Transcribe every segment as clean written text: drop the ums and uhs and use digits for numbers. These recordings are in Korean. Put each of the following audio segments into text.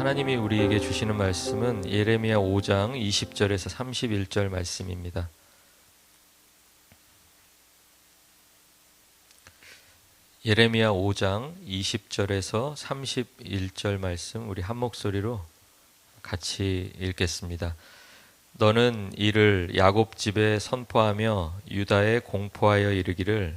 하나님이 우리에게 주시는 말씀은 예레미야 5장 20절에서 31절 말씀입니다. 예레미야 5장 20절에서 31절 말씀 우리 한 목소리로 같이 읽겠습니다. 너는 이를 야곱 집에 선포하며 유다에 공포하여 이르기를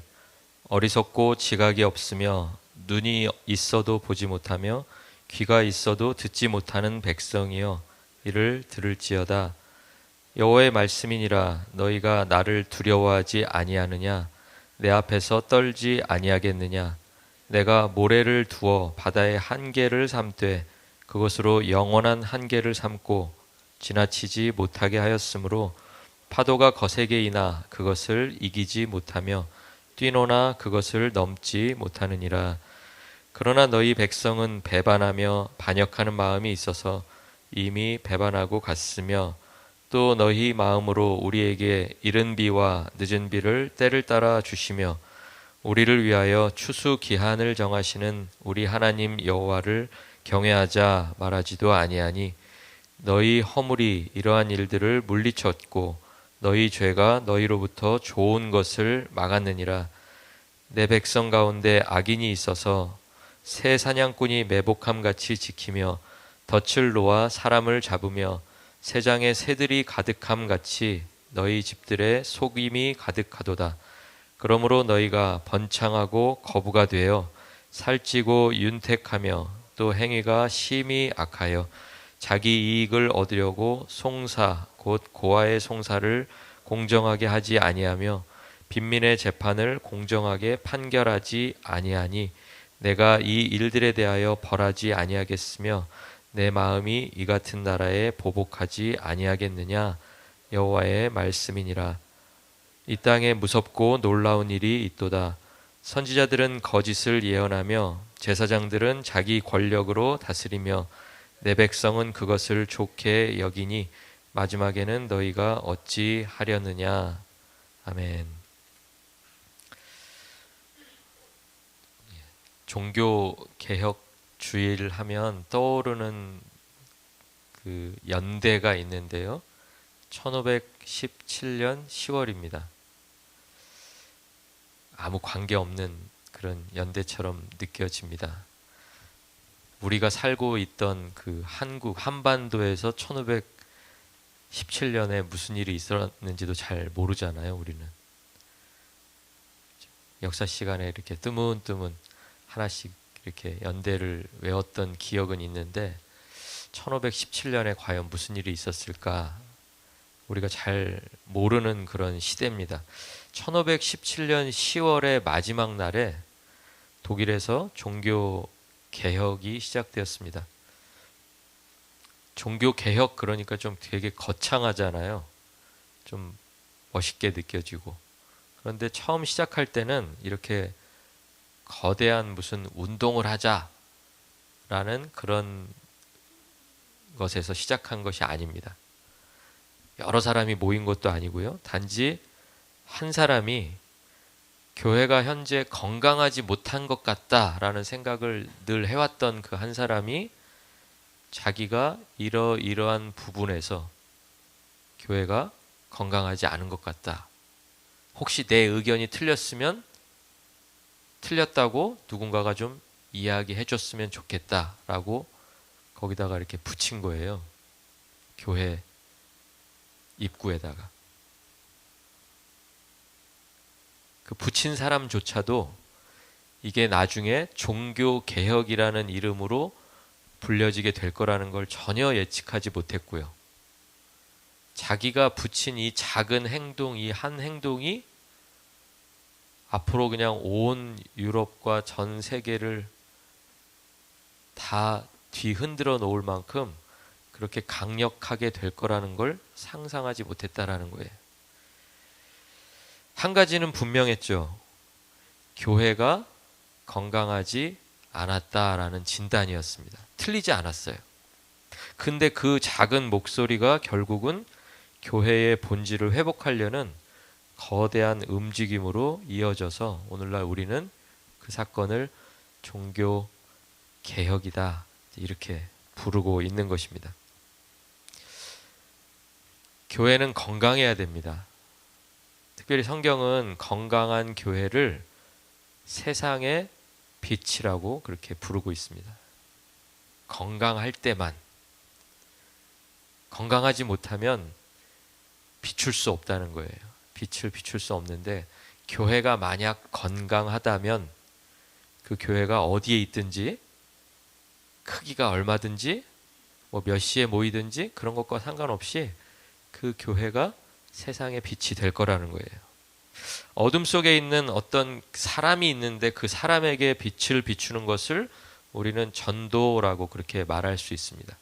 어리석고 지각이 없으며 눈이 있어도 보지 못하며 귀가 있어도 듣지 못하는 백성이여 이를 들을지어다. 여호와의 말씀이니라. 너희가 나를 두려워하지 아니하느냐? 내 앞에서 떨지 아니하겠느냐? 내가 모래를 두어 바다의 한계를 삼되 그것으로 영원한 한계를 삼고 지나치지 못하게 하였으므로 파도가 거세게 이나 그것을 이기지 못하며 뛰노나 그것을 넘지 못하느니라. 그러나 너희 백성은 배반하며 반역하는 마음이 있어서 이미 배반하고 갔으며 또 너희 마음으로 우리에게 이른 비와 늦은 비를 때를 따라 주시며 우리를 위하여 추수 기한을 정하시는 우리 하나님 여호와를 경외하자 말하지도 아니하니 너희 허물이 이러한 일들을 물리쳤고 너희 죄가 너희로부터 좋은 것을 막았느니라. 내 백성 가운데 악인이 있어서 새 사냥꾼이 매복함같이 지키며 덫을 놓아 사람을 잡으며 새장에 새들이 가득함같이 너희 집들에 속임이 가득하도다. 그러므로 너희가 번창하고 거부가 되어 살찌고 윤택하며 또 행위가 심히 악하여 자기 이익을 얻으려고 송사 곧 고아의 송사를 공정하게 하지 아니하며 빈민의 재판을 공정하게 판결하지 아니하니 내가 이 일들에 대하여 벌하지 아니하겠으며 내 마음이 이 같은 나라에 보복하지 아니하겠느냐? 여호와의 말씀이니라. 이 땅에 무섭고 놀라운 일이 있도다. 선지자들은 거짓을 예언하며 제사장들은 자기 권력으로 다스리며 내 백성은 그것을 좋게 여기니 마지막에는 너희가 어찌 하려느냐? 아멘. 종교 개혁 주의를 하면 떠오르는 그 연대가 있는데요. 1517년 10월입니다. 아무 관계없는 그런 연대처럼 느껴집니다. 우리가 살고 있던 그 한국 한반도에서 1517년에 무슨 일이 있었는지도 잘 모르잖아요. 우리는 역사 시간에 이렇게 뜨문뜨문 하나씩 이렇게 연대를 외웠던 기억은 있는데 1517년에 과연 무슨 일이 있었을까 우리가 잘 모르는 그런 시대입니다. 1517년 10월의 마지막 날에 독일에서 종교 개혁이 시작되었습니다. 종교 개혁 그러니까 좀 되게 거창하잖아요. 좀 멋있게 느껴지고. 그런데 처음 시작할 때는 이렇게 거대한 무슨 운동을 하자라는 그런 것에서 시작한 것이 아닙니다. 여러 사람이 모인 것도 아니고요. 단지 한 사람이 교회가 현재 건강하지 못한 것 같다라는 생각을 늘 해왔던 그 한 사람이 자기가 이러이러한 부분에서 교회가 건강하지 않은 것 같다. 혹시 내 의견이 틀렸으면 틀렸다고 누군가가 좀 이야기해 줬으면 좋겠다라고 거기다가 이렇게 붙인 거예요. 교회 입구에다가. 그 붙인 사람조차도 이게 나중에 종교개혁이라는 이름으로 불려지게 될 거라는 걸 전혀 예측하지 못했고요. 자기가 붙인 이 작은 행동, 이 한 행동이 앞으로 그냥 온 유럽과 전 세계를 다 뒤흔들어 놓을 만큼 그렇게 강력하게 될 거라는 걸 상상하지 못했다라는 거예요. 한 가지는 분명했죠. 교회가 건강하지 않았다라는 진단이었습니다. 틀리지 않았어요. 근데 그 작은 목소리가 결국은 교회의 본질을 회복하려는 거대한 움직임으로 이어져서 오늘날 우리는 그 사건을 종교 개혁이다 이렇게 부르고 있는 것입니다. 교회는 건강해야 됩니다. 특별히 성경은 건강한 교회를 세상의 빛이라고 그렇게 부르고 있습니다. 건강할 때만. 건강하지 못하면 비출 수 없다는 거예요. 빛을 비출 수 없는데, 교회가 만약 건강하다면 그 교회가 어디에 있든지, 크기가 얼마든지, 뭐 몇 시에 모이든지 그런 것과 상관없이 그 교회가 세상의 빛이 될 거라는 거예요. 어둠 속에 있는 어떤 사람이 있는데 그 사람에게 빛을 비추는 것을 우리는 전도라고 그렇게 말할 수 있습니다.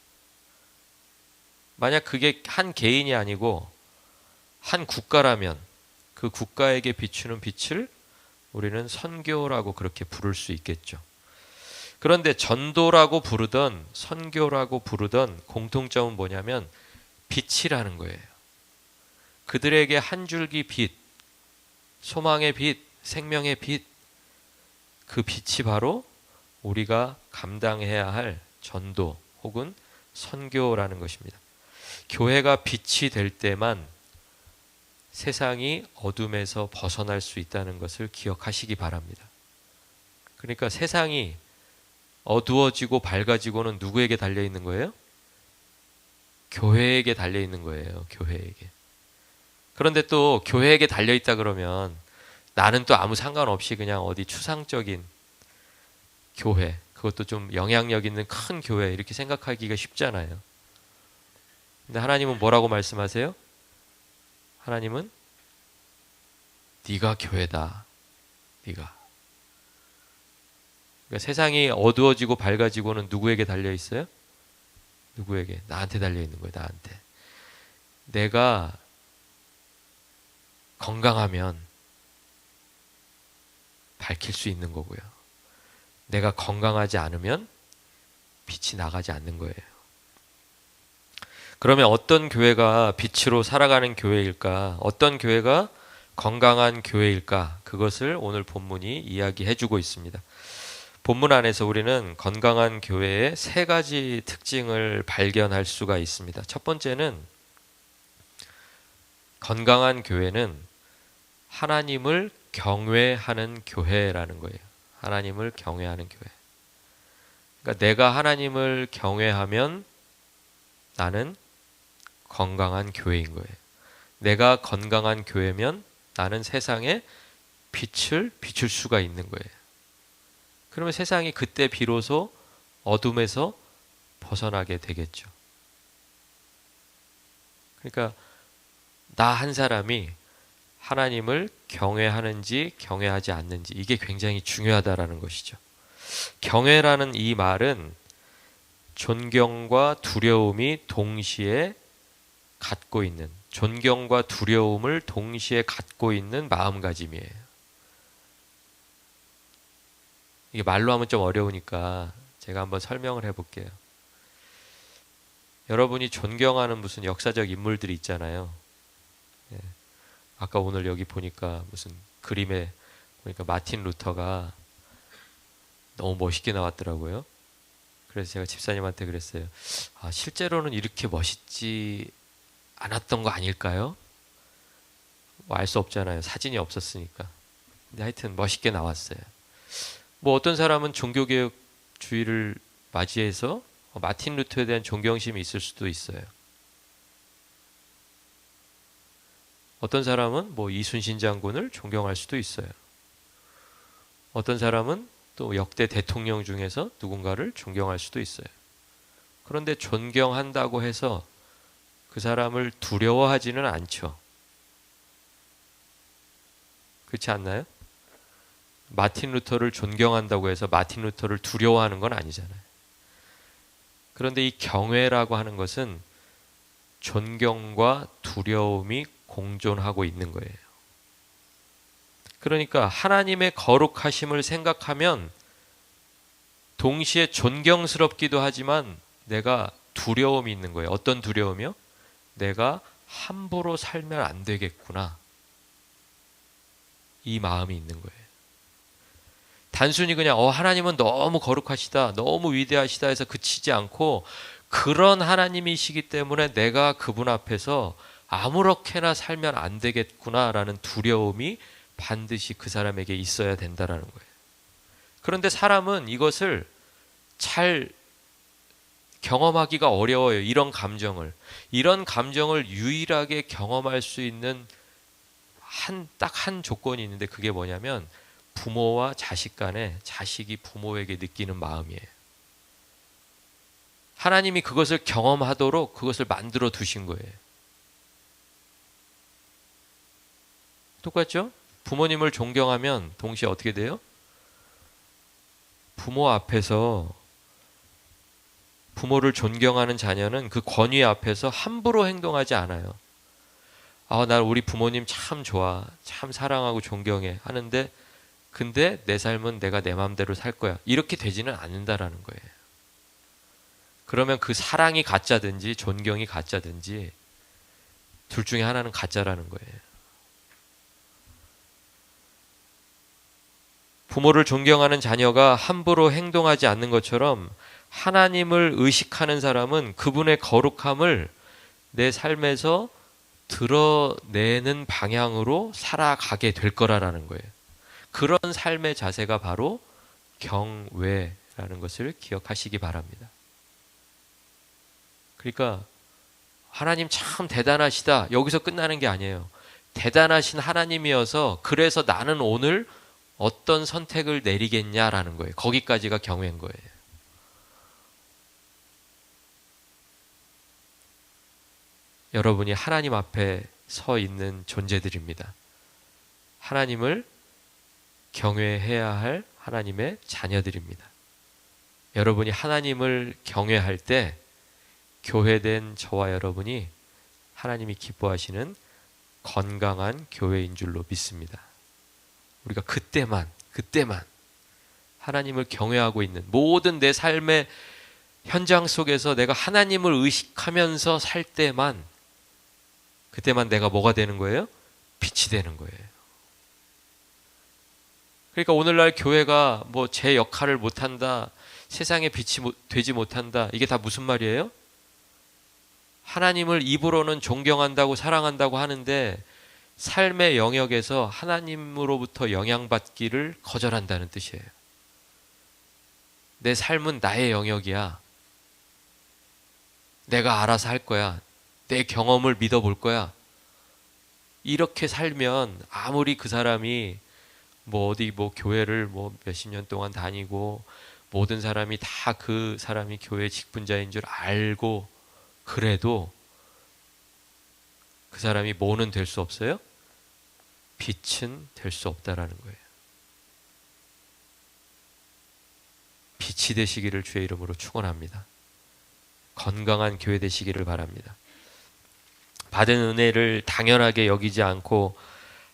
만약 그게 한 개인이 아니고 한 국가라면 그 국가에게 비추는 빛을 우리는 선교라고 그렇게 부를 수 있겠죠. 그런데 전도라고 부르던 선교라고 부르던 공통점은 뭐냐면 빛이라는 거예요. 그들에게 한 줄기 빛, 소망의 빛, 생명의 빛, 그 빛이 바로 우리가 감당해야 할 전도 혹은 선교라는 것입니다. 교회가 빛이 될 때만 세상이 어둠에서 벗어날 수 있다는 것을 기억하시기 바랍니다. 그러니까 세상이 어두워지고 밝아지고는 누구에게 달려 있는 거예요? 교회에게 달려 있는 거예요. 교회에게. 그런데 또 교회에게 달려 있다 그러면 나는 또 아무 상관없이 그냥 어디 추상적인 교회, 그것도 좀 영향력 있는 큰 교회 이렇게 생각하기가 쉽잖아요. 근데 하나님은 뭐라고 말씀하세요? 하나님은 네가 교회다. 네가. 그러니까 세상이 어두워지고 밝아지고는 누구에게 달려 있어요? 누구에게? 나한테 달려 있는 거예요. 나한테. 내가 건강하면 밝힐 수 있는 거고요. 내가 건강하지 않으면 빛이 나가지 않는 거예요. 그러면 어떤 교회가 빛으로 살아가는 교회일까? 어떤 교회가 건강한 교회일까? 그것을 오늘 본문이 이야기해주고 있습니다. 본문 안에서 우리는 건강한 교회의 세 가지 특징을 발견할 수가 있습니다. 첫 번째는 건강한 교회는 하나님을 경외하는 교회라는 거예요. 하나님을 경외하는 교회. 그러니까 내가 하나님을 경외하면 나는 건강한 교회인 거예요. 내가 건강한 교회면 나는 세상에 빛을 비출 수가 있는 거예요. 그러면 세상이 그때 비로소 어둠에서 벗어나게 되겠죠. 그러니까 나 한 사람이 하나님을 경외하는지 경외하지 않는지 이게 굉장히 중요하다라는 것이죠. 경외라는 이 말은 존경과 두려움이 동시에 갖고 있는, 존경과 두려움을 동시에 갖고 있는 마음가짐이에요. 이게 말로 하면 좀 어려우니까 제가 한번 설명을 해볼게요. 여러분이 존경하는 무슨 역사적 인물들이 있잖아요. 예. 아까 오늘 여기 보니까 무슨 그림에 보니까 마틴 루터가 너무 멋있게 나왔더라고요. 그래서 제가 집사님한테 그랬어요. 아, 실제로는 이렇게 멋있지 않았던 거 아닐까요? 뭐 알 수 없잖아요. 사진이 없었으니까. 근데 하여튼 멋있게 나왔어요. 뭐 어떤 사람은 종교개혁주의를 맞이해서 마틴 루터에 대한 존경심이 있을 수도 있어요. 어떤 사람은 뭐 이순신 장군을 존경할 수도 있어요. 어떤 사람은 또 역대 대통령 중에서 누군가를 존경할 수도 있어요. 그런데 존경한다고 해서 그 사람을 두려워하지는 않죠. 그렇지 않나요? 마틴 루터를 존경한다고 해서 마틴 루터를 두려워하는 건 아니잖아요. 그런데 이 경외라고 하는 것은 존경과 두려움이 공존하고 있는 거예요. 그러니까 하나님의 거룩하심을 생각하면 동시에 존경스럽기도 하지만 내가 두려움이 있는 거예요. 어떤 두려움이요? 내가 함부로 살면 안 되겠구나. 이 마음이 있는 거예요. 단순히 그냥 하나님은 너무 거룩하시다, 너무 위대하시다 해서 그치지 않고 그런 하나님이시기 때문에 내가 그분 앞에서 아무렇게나 살면 안 되겠구나라는 두려움이 반드시 그 사람에게 있어야 된다라는 거예요. 그런데 사람은 이것을 잘 경험하기가 어려워요. 이런 감정을 유일하게 경험할 수 있는 딱 한 조건이 있는데 그게 뭐냐면 부모와 자식 간에 자식이 부모에게 느끼는 마음이에요. 하나님이 그것을 경험하도록 그것을 만들어 두신 거예요. 똑같죠? 부모님을 존경하면 동시에 어떻게 돼요? 부모 앞에서 부모를 존경하는 자녀는 그 권위 앞에서 함부로 행동하지 않아요. 나 우리 부모님 참 좋아, 참 사랑하고 존경해 하는데 근데 내 삶은 내가 내 마음대로 살 거야. 이렇게 되지는 않는다라는 거예요. 그러면 그 사랑이 가짜든지 존경이 가짜든지 둘 중에 하나는 가짜라는 거예요. 부모를 존경하는 자녀가 함부로 행동하지 않는 것처럼 하나님을 의식하는 사람은 그분의 거룩함을 내 삶에서 드러내는 방향으로 살아가게 될 거라는 거예요. 그런 삶의 자세가 바로 경외라는 것을 기억하시기 바랍니다. 그러니까 하나님 참 대단하시다 여기서 끝나는 게 아니에요. 대단하신 하나님이어서 그래서 나는 오늘 어떤 선택을 내리겠냐라는 거예요. 거기까지가 경외인 거예요. 여러분이 하나님 앞에 서 있는 존재들입니다. 하나님을 경외해야 할 하나님의 자녀들입니다. 여러분이 하나님을 경외할 때 교회된 저와 여러분이 하나님이 기뻐하시는 건강한 교회인 줄로 믿습니다. 우리가 그때만 하나님을 경외하고 있는 모든 내 삶의 현장 속에서 내가 하나님을 의식하면서 살 때만 그때만 내가 뭐가 되는 거예요? 빛이 되는 거예요. 그러니까 오늘날 교회가 뭐 제 역할을 못한다, 세상에 빛이 되지 못한다, 이게 다 무슨 말이에요? 하나님을 입으로는 존경한다고 사랑한다고 하는데 삶의 영역에서 하나님으로부터 영향받기를 거절한다는 뜻이에요. 내 삶은 나의 영역이야. 내가 알아서 할 거야. 내 경험을 믿어볼 거야. 이렇게 살면 아무리 그 사람이 어디 교회를 몇십 년 동안 다니고 모든 사람이 다 그 사람이 교회 직분자인 줄 알고 그래도 그 사람이 뭐는 될 수 없어요? 빛은 될 수 없다라는 거예요. 빛이 되시기를 주의 이름으로 축원합니다. 건강한 교회 되시기를 바랍니다. 받은 은혜를 당연하게 여기지 않고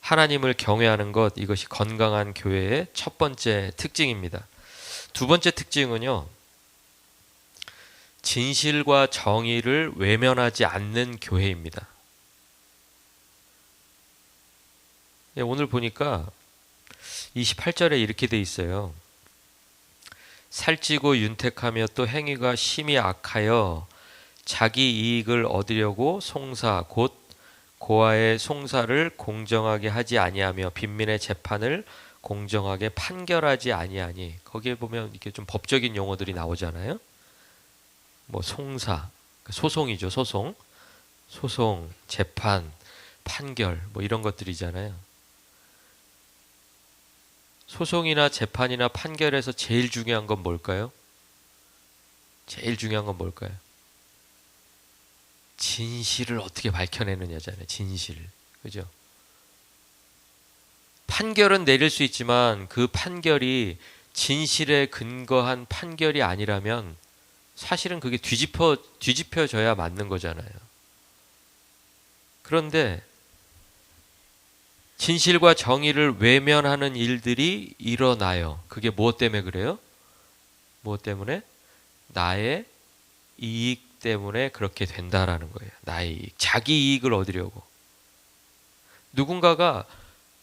하나님을 경외하는 것, 이것이 건강한 교회의 첫 번째 특징입니다. 두 번째 특징은요, 진실과 정의를 외면하지 않는 교회입니다. 오늘 보니까 28절에 이렇게 돼 있어요. 살찌고 윤택하며 또 행위가 심히 악하여 자기 이익을 얻으려고 송사 곧 고아의 송사를 공정하게 하지 아니하며 빈민의 재판을 공정하게 판결하지 아니하니. 거기에 보면 이렇게 좀 법적인 용어들이 나오잖아요. 송사, 소송이죠. 소송, 재판, 판결 이런 것들이잖아요. 소송이나 재판이나 판결에서 제일 중요한 건 뭘까요? 제일 중요한 건 뭘까요? 진실을 어떻게 밝혀내느냐잖아요. 진실. 그죠? 판결은 내릴 수 있지만 그 판결이 진실에 근거한 판결이 아니라면 사실은 그게 뒤집혀져야 맞는 거잖아요. 그런데 진실과 정의를 외면하는 일들이 일어나요. 그게 무엇 때문에 그래요? 무엇 때문에? 나의 이익 때문에 그렇게 된다라는 거예요. 나의 이익, 자기 이익을 얻으려고. 누군가가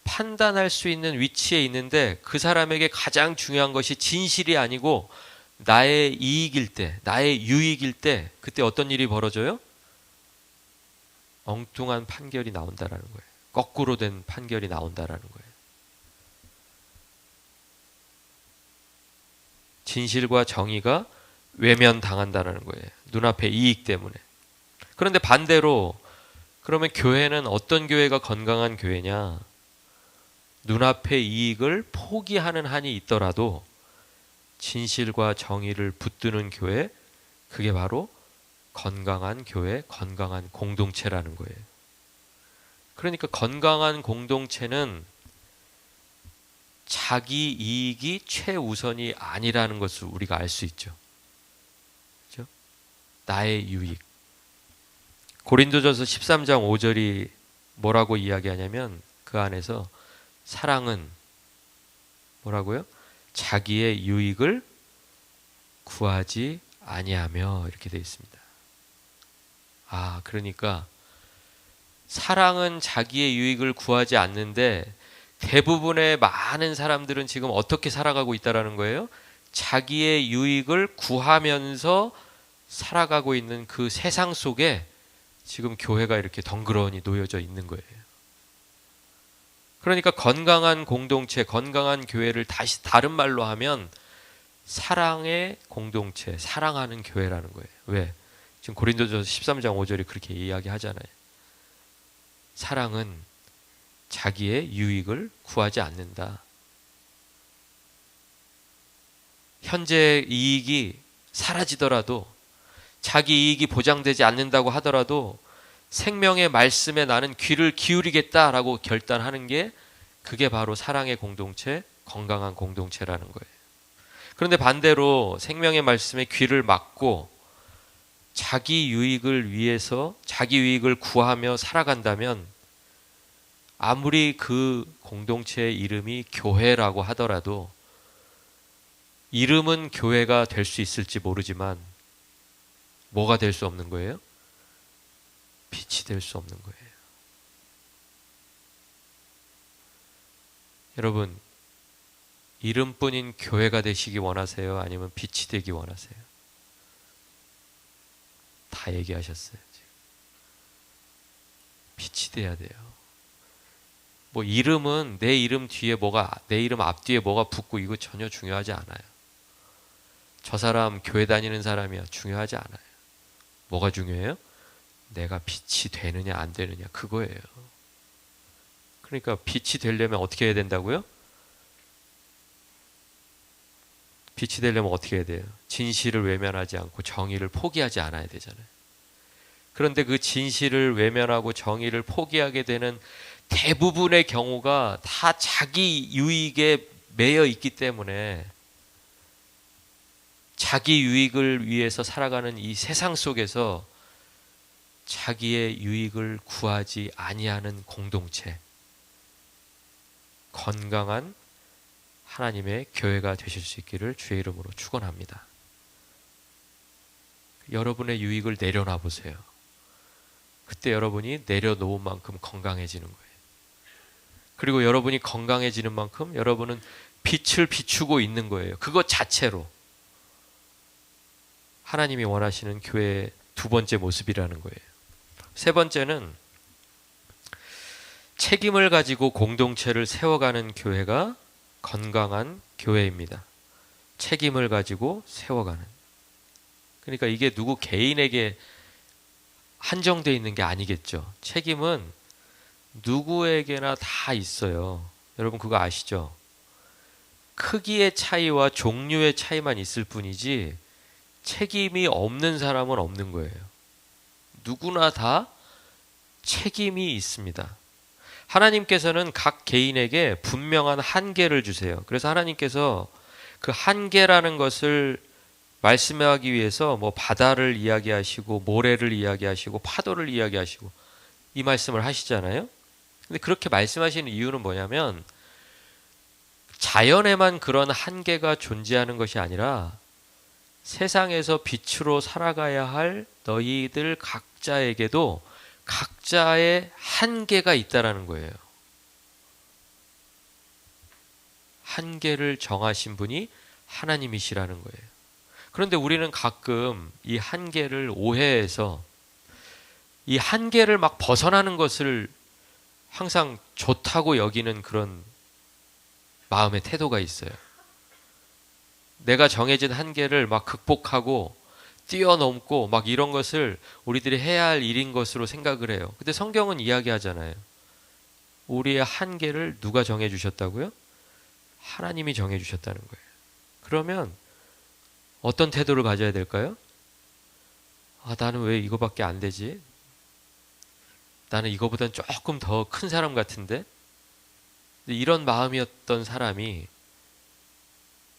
판단할 수 있는 위치에 있는데 그 사람에게 가장 중요한 것이 진실이 아니고 나의 이익일 때, 나의 유익일 때, 그때 어떤 일이 벌어져요? 엉뚱한 판결이 나온다라는 거예요. 거꾸로 된 판결이 나온다라는 거예요. 진실과 정의가 외면당한다라는 거예요. 눈앞의 이익 때문에. 그런데 반대로 그러면 교회는 어떤 교회가 건강한 교회냐? 눈앞의 이익을 포기하는 한이 있더라도 진실과 정의를 붙드는 교회, 그게 바로 건강한 교회, 건강한 공동체라는 거예요. 그러니까 건강한 공동체는 자기 이익이 최우선이 아니라는 것을 우리가 알 수 있죠. 그렇죠? 나의 유익. 고린도전서 13장 5절이 뭐라고 이야기하냐면 그 안에서 사랑은 뭐라고요? 자기의 유익을 구하지 아니하며 이렇게 되어 있습니다. 그러니까 사랑은 자기의 유익을 구하지 않는데 대부분의 많은 사람들은 지금 어떻게 살아가고 있다라는 거예요? 자기의 유익을 구하면서 살아가고 있는 그 세상 속에 지금 교회가 이렇게 덩그러니 놓여져 있는 거예요. 그러니까 건강한 공동체, 건강한 교회를 다시 다른 말로 하면 사랑의 공동체, 사랑하는 교회라는 거예요. 왜? 지금 고린도전서 13장 5절이 그렇게 이야기하잖아요. 사랑은 자기의 유익을 구하지 않는다. 현재 이익이 사라지더라도 자기 이익이 보장되지 않는다고 하더라도 생명의 말씀에 나는 귀를 기울이겠다라고 결단하는 게 그게 바로 사랑의 공동체, 건강한 공동체라는 거예요. 그런데 반대로 생명의 말씀에 귀를 막고 자기 유익을 위해서 자기 유익을 구하며 살아간다면 아무리 그 공동체의 이름이 교회라고 하더라도 이름은 교회가 될 수 있을지 모르지만 뭐가 될 수 없는 거예요? 빛이 될 수 없는 거예요. 여러분, 이름뿐인 교회가 되시기 원하세요? 아니면 빛이 되기 원하세요? 다 얘기하셨어요. 지금. 빛이 돼야 돼요. 뭐 이름은 내 이름 뒤에 뭐가, 내 이름 앞뒤에 뭐가 붙고 이거 전혀 중요하지 않아요. 저 사람 교회 다니는 사람이야, 중요하지 않아요. 뭐가 중요해요? 내가 빛이 되느냐 안 되느냐, 그거예요. 그러니까 빛이 되려면 어떻게 해야 된다고요? 빛이 되려면 어떻게 해야 돼요? 진실을 외면하지 않고 정의를 포기하지 않아야 되잖아요. 그런데 그 진실을 외면하고 정의를 포기하게 되는 대부분의 경우가 다 자기 유익에 매여 있기 때문에 자기 유익을 위해서 살아가는 이 세상 속에서 자기의 유익을 구하지 아니하는 공동체, 건강한 하나님의 교회가 되실 수 있기를 주의 이름으로 축원합니다. 여러분의 유익을 내려놔 보세요. 그때 여러분이 내려놓은 만큼 건강해지는 거예요. 그리고 여러분이 건강해지는 만큼 여러분은 빛을 비추고 있는 거예요. 그것 자체로 하나님이 원하시는 교회의 두 번째 모습이라는 거예요. 세 번째는 책임을 가지고 공동체를 세워가는 교회가 건강한 교회입니다. 책임을 가지고 세워가는. 그러니까 이게 누구 개인에게 한정되어 있는 게 아니겠죠. 책임은 누구에게나 다 있어요. 여러분 그거 아시죠? 크기의 차이와 종류의 차이만 있을 뿐이지 책임이 없는 사람은 없는 거예요. 누구나 다 책임이 있습니다. 하나님께서는 각 개인에게 분명한 한계를 주세요. 그래서 하나님께서 그 한계라는 것을 말씀하기 위해서 뭐 바다를 이야기하시고 모래를 이야기하시고 파도를 이야기하시고 이 말씀을 하시잖아요. 근데 그렇게 말씀하시는 이유는 뭐냐면 자연에만 그런 한계가 존재하는 것이 아니라 세상에서 빛으로 살아가야 할 너희들 각자에게도 각자의 한계가 있다라는 거예요. 한계를 정하신 분이 하나님이시라는 거예요. 그런데 우리는 가끔 이 한계를 오해해서 이 한계를 막 벗어나는 것을 항상 좋다고 여기는 그런 마음의 태도가 있어요. 내가 정해진 한계를 막 극복하고 뛰어넘고 막 이런 것을 우리들이 해야 할 일인 것으로 생각을 해요. 근데 성경은 이야기하잖아요. 우리의 한계를 누가 정해주셨다고요? 하나님이 정해주셨다는 거예요. 그러면 어떤 태도를 가져야 될까요? 나는 왜 이거밖에 안 되지? 나는 이거보단 조금 더 큰 사람 같은데? 이런 마음이었던 사람이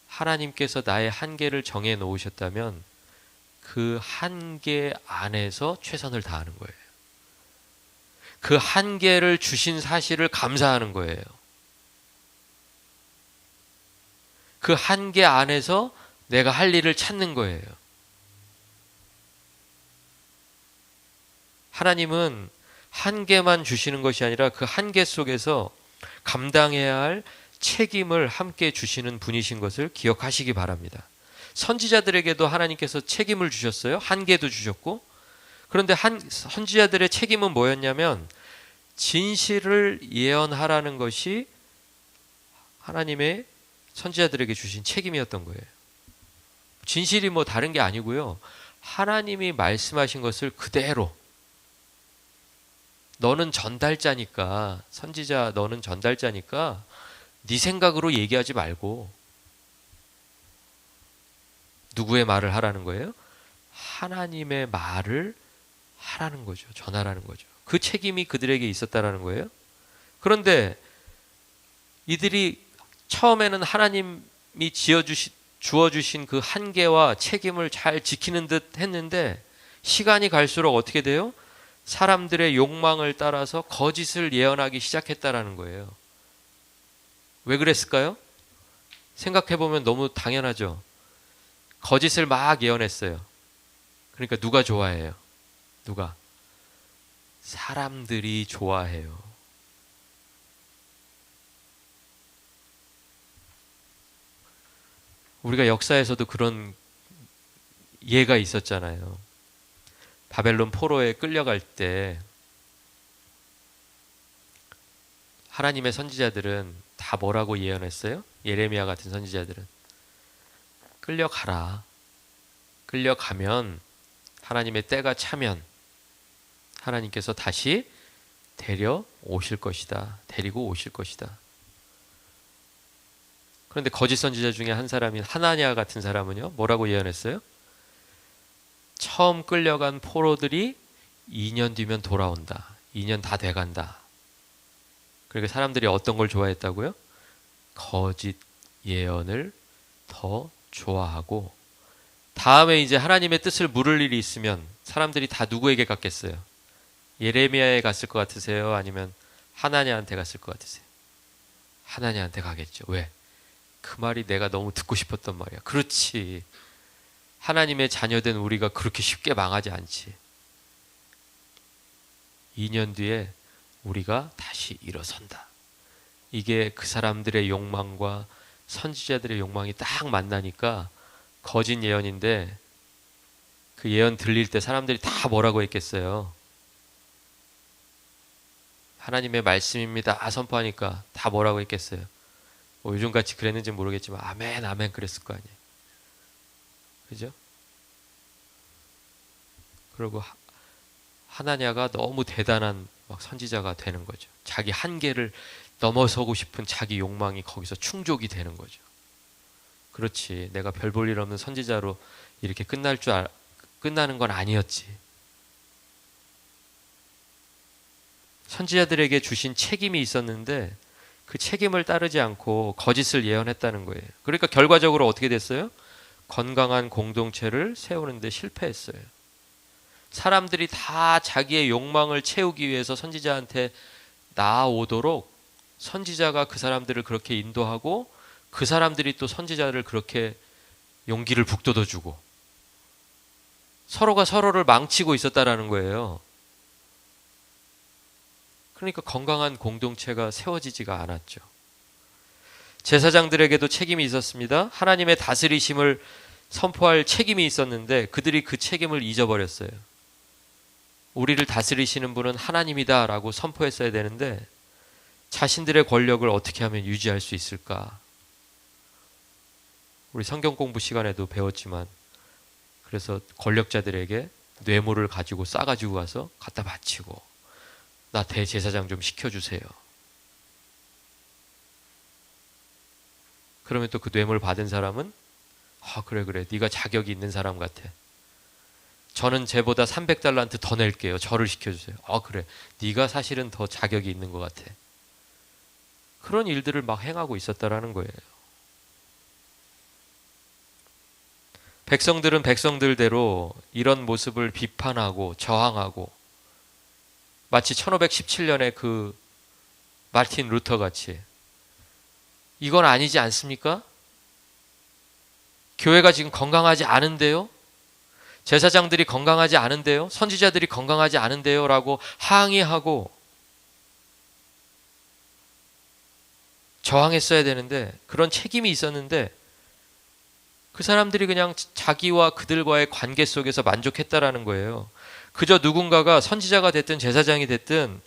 하나님께서 나의 한계를 정해 놓으셨다면 그 한계 안에서 최선을 다하는 거예요. 그 한계를 주신 사실을 감사하는 거예요. 그 한계 안에서 내가 할 일을 찾는 거예요. 하나님은 한계만 주시는 것이 아니라 그 한계 속에서 감당해야 할 책임을 함께 주시는 분이신 것을 기억하시기 바랍니다. 선지자들에게도 하나님께서 책임을 주셨어요. 한계도 주셨고. 그런데 선지자들의 책임은 뭐였냐면 진실을 예언하라는 것이 하나님의 선지자들에게 주신 책임이었던 거예요. 진실이 뭐 다른 게 아니고요. 하나님이 말씀하신 것을 그대로, 너는 전달자니까, 선지자 너는 전달자니까 네 생각으로 얘기하지 말고 누구의 말을 하라는 거예요? 하나님의 말을 하라는 거죠. 전하라는 거죠. 그 책임이 그들에게 있었다라는 거예요. 그런데 이들이 처음에는 하나님이 주어주신 그 한계와 책임을 잘 지키는 듯 했는데 시간이 갈수록 어떻게 돼요? 사람들의 욕망을 따라서 거짓을 예언하기 시작했다라는 거예요. 왜 그랬을까요? 생각해보면 너무 당연하죠. 거짓을 막 예언했어요. 그러니까 누가 좋아해요? 누가? 사람들이 좋아해요. 우리가 역사에서도 그런 예가 있었잖아요. 바벨론 포로에 끌려갈 때 하나님의 선지자들은 다 뭐라고 예언했어요? 예레미야 같은 선지자들은 끌려가라. 끌려가면 하나님의 때가 차면 하나님께서 다시 데려오실 것이다. 데리고 오실 것이다. 그런데 거짓 선지자 중에 한 사람인 하나냐 같은 사람은요, 뭐라고 예언했어요? 처음 끌려간 포로들이 2년 뒤면 돌아온다. 2년 다 돼간다. 그러니까 사람들이 어떤 걸 좋아했다고요? 거짓 예언을 더 좋아하고, 다음에 이제 하나님의 뜻을 물을 일이 있으면 사람들이 다 누구에게 갔겠어요? 예레미야에 갔을 것 같으세요? 아니면 하나냐한테 갔을 것 같으세요? 하나냐한테 가겠죠. 왜? 그 말이 내가 너무 듣고 싶었던 말이야. 그렇지. 하나님의 자녀된 우리가 그렇게 쉽게 망하지 않지. 2년 뒤에 우리가 다시 일어선다. 이게 그 사람들의 욕망과 선지자들의 욕망이 딱 만나니까 거짓 예언인데 그 예언 들릴 때 사람들이 다 뭐라고 했겠어요? 하나님의 말씀입니다. 선포하니까 다 뭐라고 했겠어요? 뭐 요즘같이 그랬는지 모르겠지만 아멘 아멘 그랬을 거 아니에요. 그죠? 그리고 하나냐가 너무 대단한 막 선지자가 되는 거죠. 자기 한계를 넘어서고 싶은 자기 욕망이 거기서 충족이 되는 거죠. 그렇지. 내가 별 볼 일 없는 선지자로 이렇게 끝나는 건 아니었지. 선지자들에게 주신 책임이 있었는데 그 책임을 따르지 않고 거짓을 예언했다는 거예요. 그러니까 결과적으로 어떻게 됐어요? 건강한 공동체를 세우는데 실패했어요. 사람들이 다 자기의 욕망을 채우기 위해서 선지자한테 나아오도록 선지자가 그 사람들을 그렇게 인도하고 그 사람들이 또 선지자를 그렇게 용기를 북돋아주고 서로가 서로를 망치고 있었다라는 거예요. 그러니까 건강한 공동체가 세워지지가 않았죠. 제사장들에게도 책임이 있었습니다. 하나님의 다스리심을 선포할 책임이 있었는데 그들이 그 책임을 잊어버렸어요. 우리를 다스리시는 분은 하나님이다 라고 선포했어야 되는데 자신들의 권력을 어떻게 하면 유지할 수 있을까? 우리 성경 공부 시간에도 배웠지만 그래서 권력자들에게 뇌물을 가지고 싸가지고 가서 갖다 바치고 나 대제사장 좀 시켜주세요. 그러면 또 그 뇌물 받은 사람은 그래 네가 자격이 있는 사람 같아. 저는 쟤보다 300달란트 더 낼게요. 저를 시켜주세요. 그래 네가 사실은 더 자격이 있는 것 같아. 그런 일들을 막 행하고 있었다라는 거예요. 백성들은 백성들대로 이런 모습을 비판하고 저항하고 마치 1517년에 그 마틴 루터 같이 이건 아니지 않습니까? 교회가 지금 건강하지 않은데요? 제사장들이 건강하지 않은데요? 선지자들이 건강하지 않은데요? 라고 항의하고 저항했어야 되는데 그런 책임이 있었는데 그 사람들이 그냥 자기와 그들과의 관계 속에서 만족했다라는 거예요. 그저 누군가가 선지자가 됐든 제사장이 됐든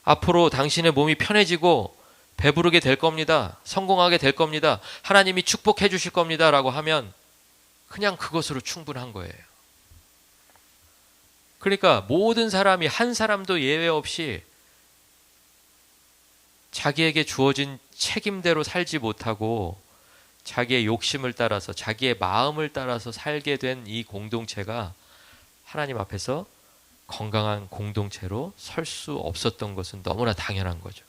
앞으로 당신의 몸이 편해지고 배부르게 될 겁니다. 성공하게 될 겁니다. 하나님이 축복해 주실 겁니다. 라고 하면 그냥 그것으로 충분한 거예요. 그러니까 모든 사람이 한 사람도 예외 없이 자기에게 주어진 책임대로 살지 못하고 자기의 욕심을 따라서 자기의 마음을 따라서 살게 된 이 공동체가 하나님 앞에서 건강한 공동체로 설 수 없었던 것은 너무나 당연한 거죠.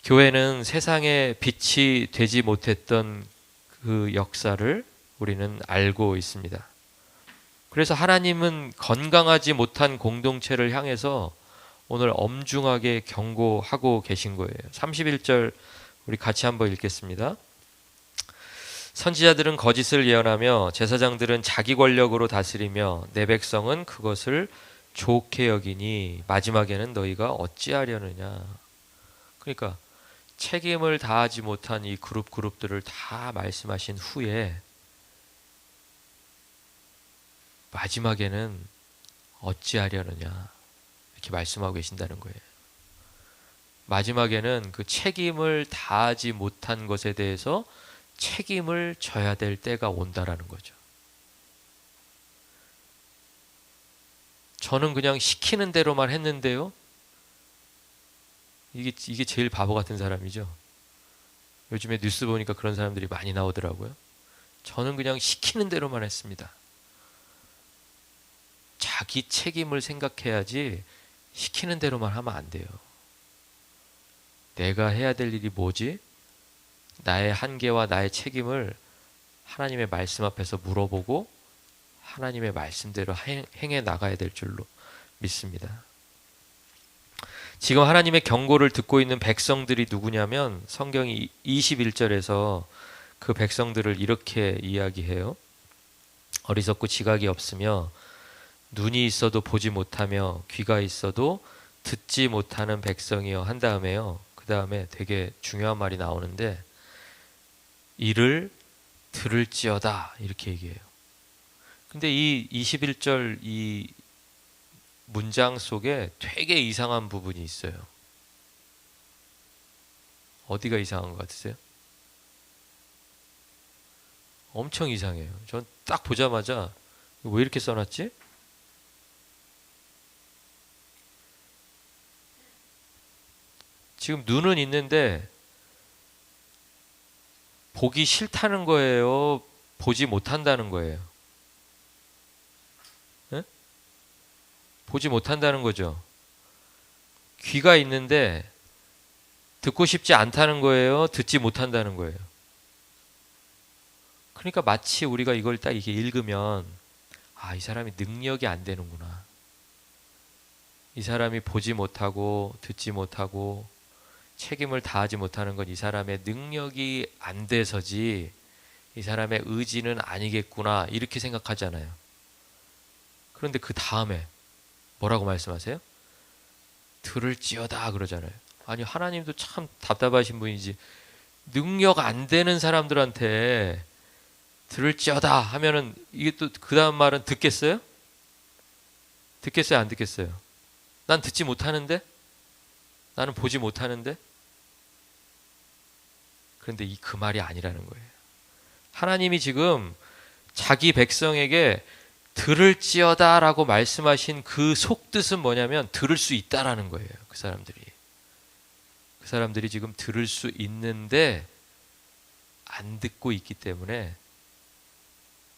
교회는 세상에 빛이 되지 못했던 그 역사를 우리는 알고 있습니다. 그래서 하나님은 건강하지 못한 공동체를 향해서 오늘 엄중하게 경고하고 계신 거예요. 31절 우리 같이 한번 읽겠습니다. 선지자들은 거짓을 예언하며 제사장들은 자기 권력으로 다스리며 내 백성은 그것을 좋게 여기니 마지막에는 너희가 어찌하려느냐. 그러니까 책임을 다하지 못한 이 그룹들을 다 말씀하신 후에 마지막에는 어찌하려느냐 이렇게 말씀하고 계신다는 거예요. 마지막에는 그 책임을 다하지 못한 것에 대해서 책임을 져야 될 때가 온다라는 거죠. 저는 그냥 시키는 대로만 했는데요. 이게 제일 바보 같은 사람이죠. 요즘에 뉴스 보니까 그런 사람들이 많이 나오더라고요. 저는 그냥 시키는 대로만 했습니다. 자기 책임을 생각해야지 시키는 대로만 하면 안 돼요. 내가 해야 될 일이 뭐지? 나의 한계와 나의 책임을 하나님의 말씀 앞에서 물어보고 하나님의 말씀대로 행해 나가야 될 줄로 믿습니다. 지금 하나님의 경고를 듣고 있는 백성들이 누구냐면 성경이 21절에서 그 백성들을 이렇게 이야기해요. 어리석고 지각이 없으며 눈이 있어도 보지 못하며 귀가 있어도 듣지 못하는 백성이여 한 다음에요. 그 다음에 되게 중요한 말이 나오는데 이를 들을지어다 이렇게 얘기해요. 근데 이 21절 이 문장 속에 되게 이상한 부분이 있어요. 어디가 이상한 것 같으세요? 엄청 이상해요. 전 딱 보자마자 왜 이렇게 써놨지? 지금 눈은 있는데 보기 싫다는 거예요? 보지 못한다는 거예요? 네? 보지 못한다는 거죠. 귀가 있는데 듣고 싶지 않다는 거예요? 듣지 못한다는 거예요? 그러니까 마치 우리가 이걸 딱 이렇게 읽으면 이 사람이 능력이 안 되는구나. 이 사람이 보지 못하고 듣지 못하고 책임을 다하지 못하는 건 이 사람의 능력이 안 돼서지 이 사람의 의지는 아니겠구나 이렇게 생각하잖아요. 그런데 그 다음에 뭐라고 말씀하세요? 들을지어다 그러잖아요. 아니 하나님도 참 답답하신 분이지. 능력 안 되는 사람들한테 들을지어다 하면은 이게 또 그 다음 말은 듣겠어요? 듣겠어요? 안 듣겠어요? 난 듣지 못하는데? 나는 보지 못하는데? 그런데 그 말이 아니라는 거예요. 하나님이 지금 자기 백성에게 들을지어다 라고 말씀하신 그 속뜻은 뭐냐면 들을 수 있다라는 거예요. 그 사람들이 지금 들을 수 있는데 안 듣고 있기 때문에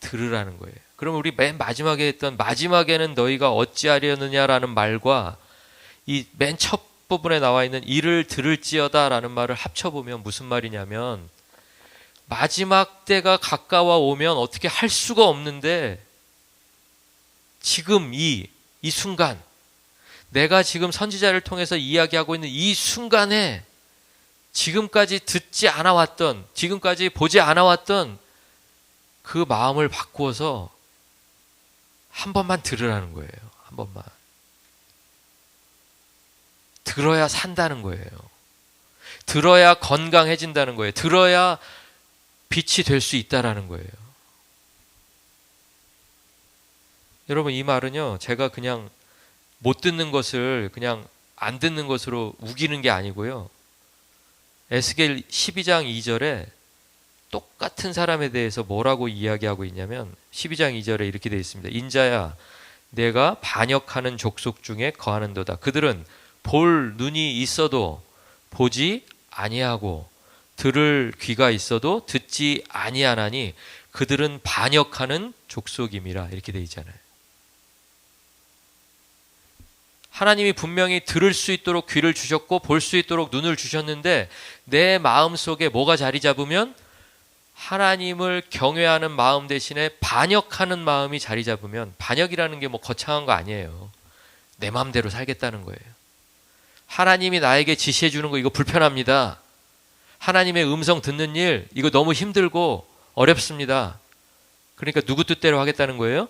들으라는 거예요. 그럼 우리 맨 마지막에 했던 마지막에는 너희가 어찌하려느냐라는 말과 이 맨 첫 부분에 나와 있는 이를 들을지어다 라는 말을 합쳐보면 무슨 말이냐면 마지막 때가 가까워 오면 어떻게 할 수가 없는데 지금 이 순간 내가 지금 선지자를 통해서 이야기하고 있는 이 순간에 지금까지 듣지 않아 왔던 지금까지 보지 않아 왔던 그 마음을 바꾸어서 한 번만 들으라는 거예요. 한 번만. 들어야 산다는 거예요. 들어야 건강해진다는 거예요. 들어야 빛이 될 수 있다라는 거예요. 여러분 이 말은요. 제가 그냥 못 듣는 것을 그냥 안 듣는 것으로 우기는 게 아니고요. 에스겔 12장 2절에 똑같은 사람에 대해서 뭐라고 이야기하고 있냐면 12장 2절에 이렇게 되어 있습니다. 인자야 내가 반역하는 족속 중에 거하는도다. 그들은 볼 눈이 있어도 보지 아니하고 들을 귀가 있어도 듣지 아니하나니 그들은 반역하는 족속임이라 이렇게 되어 있잖아요. 하나님이 분명히 들을 수 있도록 귀를 주셨고 볼 수 있도록 눈을 주셨는데 내 마음속에 뭐가 자리 잡으면 하나님을 경외하는 마음 대신에 반역하는 마음이 자리 잡으면 반역이라는 게 뭐 거창한 거 아니에요. 내 마음대로 살겠다는 거예요. 하나님이 나에게 지시해 주는 거 이거 불편합니다. 하나님의 음성 듣는 일 이거 너무 힘들고 어렵습니다. 그러니까 누구 뜻대로 하겠다는 거예요?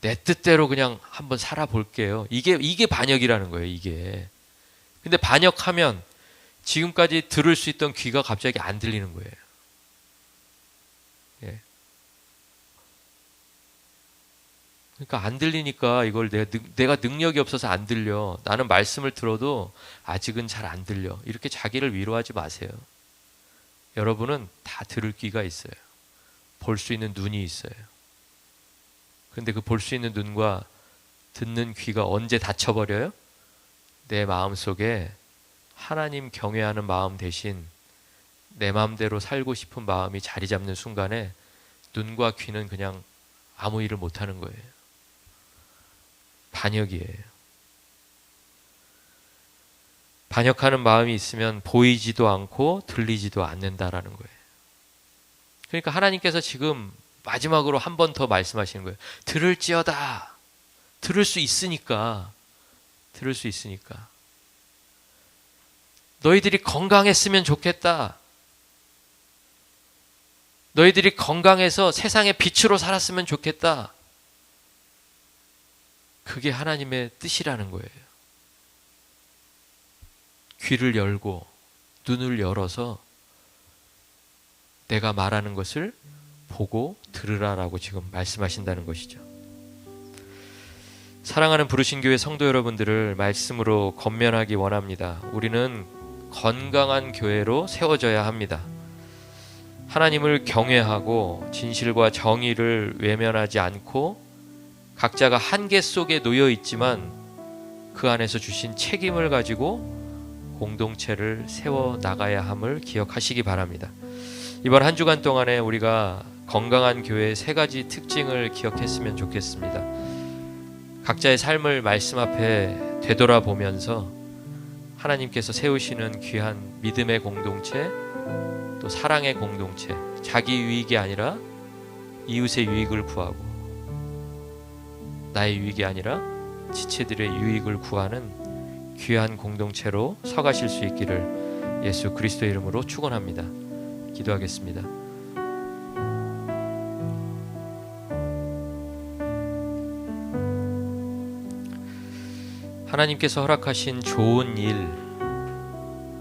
내 뜻대로 그냥 한번 살아볼게요. 이게 반역이라는 거예요. 이게. 근데 반역하면 지금까지 들을 수 있던 귀가 갑자기 안 들리는 거예요. 예. 그러니까 안 들리니까 이걸 내가 능력이 없어서 안 들려. 나는 말씀을 들어도 아직은 잘 안 들려. 이렇게 자기를 위로하지 마세요. 여러분은 다 들을 귀가 있어요. 볼 수 있는 눈이 있어요. 그런데 그 볼 수 있는 눈과 듣는 귀가 언제 닫혀버려요? 내 마음속에 하나님 경외하는 마음 대신 내 마음대로 살고 싶은 마음이 자리 잡는 순간에 눈과 귀는 그냥 아무 일을 못하는 거예요. 반역이에요. 반역하는 마음이 있으면 보이지도 않고 들리지도 않는다라는 거예요. 그러니까 하나님께서 지금 마지막으로 한 번 더 말씀하시는 거예요. 들을지어다. 들을 수 있으니까. 들을 수 있으니까. 너희들이 건강했으면 좋겠다. 너희들이 건강해서 세상의 빛으로 살았으면 좋겠다. 그게 하나님의 뜻이라는 거예요. 귀를 열고 눈을 열어서 내가 말하는 것을 보고 들으라라고 지금 말씀하신다는 것이죠. 사랑하는 부르신 교회 성도 여러분들을 말씀으로 권면하기 원합니다. 우리는 건강한 교회로 세워져야 합니다. 하나님을 경외하고 진실과 정의를 외면하지 않고 각자가 한계 속에 놓여 있지만 그 안에서 주신 책임을 가지고 공동체를 세워 나가야 함을 기억하시기 바랍니다. 이번 한 주간 동안에 우리가 건강한 교회의 세 가지 특징을 기억했으면 좋겠습니다. 각자의 삶을 말씀 앞에 되돌아보면서 하나님께서 세우시는 귀한 믿음의 공동체, 또 사랑의 공동체, 자기 유익이 아니라 이웃의 유익을 구하고 나의 유익이 아니라 지체들의 유익을 구하는 귀한 공동체로 서가실 수 있기를 예수 그리스도의 이름으로 축원합니다. 기도하겠습니다. 하나님께서 허락하신 좋은 일,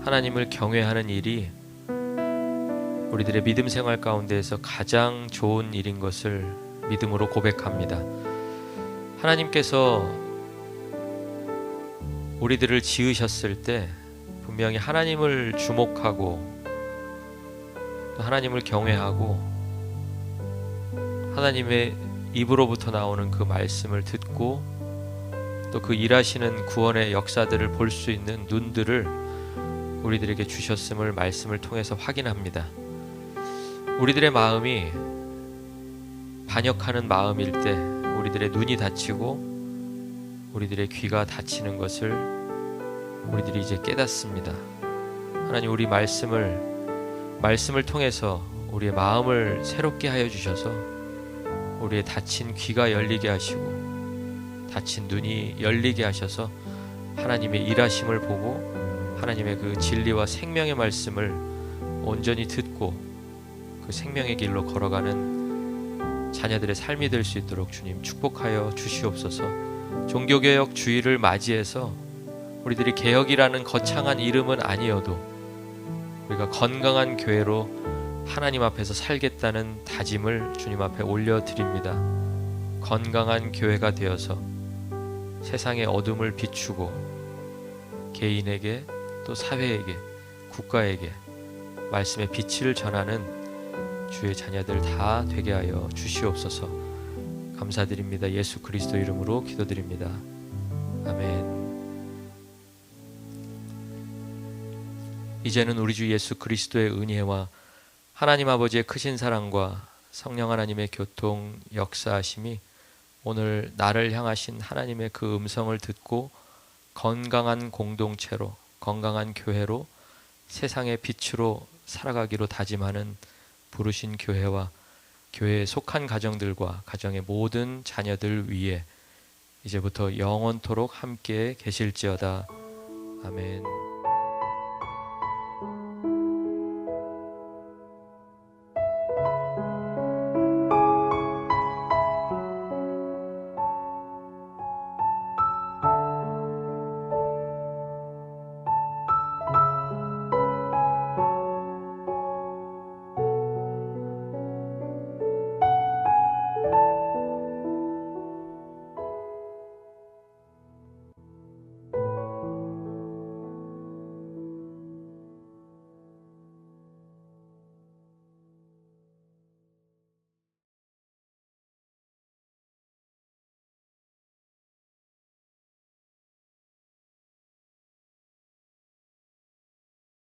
하나님을 경외하는 일이 우리들의 믿음 생활 가운데에서 가장 좋은 일인 것을 믿음으로 고백합니다. 하나님께서 우리들을 지으셨을 때 분명히 하나님을 주목하고 또 하나님을 경외하고 하나님의 입으로부터 나오는 그 말씀을 듣고 또 그 일하시는 구원의 역사들을 볼 수 있는 눈들을 우리들에게 주셨음을 말씀을 통해서 확인합니다. 우리들의 마음이 반역하는 마음일 때 우리들의 눈이 닫히고 우리들의 귀가 닫히는 것을 우리들이 이제 깨닫습니다. 하나님, 우리 말씀을 통해서 우리의 마음을 새롭게 하여 주셔서 우리의 닫힌 귀가 열리게 하시고 닫힌 눈이 열리게 하셔서 하나님의 일하심을 보고 하나님의 그 진리와 생명의 말씀을 온전히 듣고 그 생명의 길로 걸어가는 자녀들의 삶이 될 수 있도록 주님 축복하여 주시옵소서. 종교개혁 주일을 맞이해서 우리들이 개혁이라는 거창한 이름은 아니어도 우리가 건강한 교회로 하나님 앞에서 살겠다는 다짐을 주님 앞에 올려드립니다. 건강한 교회가 되어서 세상의 어둠을 비추고 개인에게 또 사회에게 국가에게 말씀의 빛을 전하는 주의 자녀들 다 되게 하여 주시옵소서. 감사드립니다. 예수 그리스도 이름으로 기도드립니다. 아멘. 이제는 우리 주 예수 그리스도의 은혜와 하나님 아버지의 크신 사랑과 성령 하나님의 교통 역사하심이 오늘 나를 향하신 하나님의 그 음성을 듣고 건강한 공동체로 건강한 교회로 세상의 빛으로 살아가기로 다짐하는 부르신 교회와 교회에 속한 가정들과 가정의 모든 자녀들 위에 이제부터 영원토록 함께 계실지어다. 아멘.